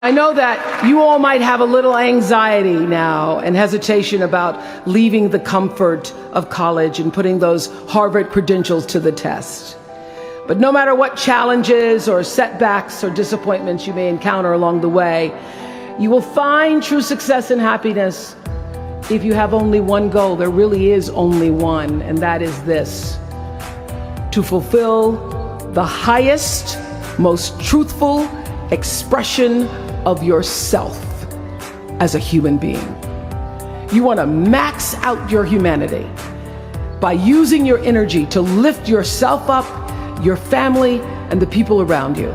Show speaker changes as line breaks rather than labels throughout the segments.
I know that you all might have a little anxiety now and hesitation about leaving the comfort of college and putting those Harvard credentials to the test. But no matter what challenges or setbacks or disappointments you may encounter along the way, you will find true success and happiness if you have only one goal. There really is only one, and that is this: to fulfill the highest, most truthful expression of yourself as a human being. You want to max out your humanity by using your energy to lift yourself up, your family, and the people around you.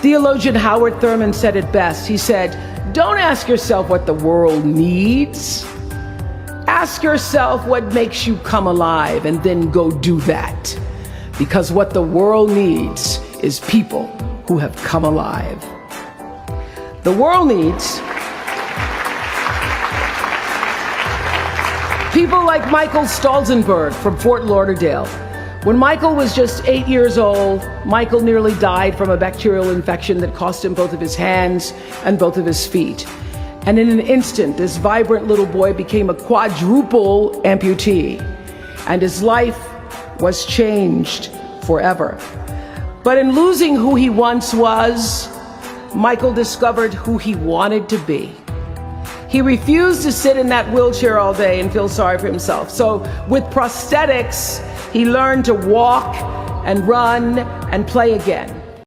Theologian Howard Thurman said it best. He said, "Don't ask yourself what the world needs. Ask yourself what makes you come alive, and then go do that. Because what the world needs is people who have come alive." The world needs people like Michael Stolzenberg from Fort Lauderdale. When Michael was just 8 years old, Michael nearly died from a bacterial infection that cost him both of his hands and both of his feet. And in an instant, this vibrant little boy became a quadruple amputee, and his life was changed forever. But in losing who he once was, Michael discovered who he wanted to be. He refused to sit in that wheelchair all day and feel sorry for himself. So with prosthetics, he learned to walk and run and play again.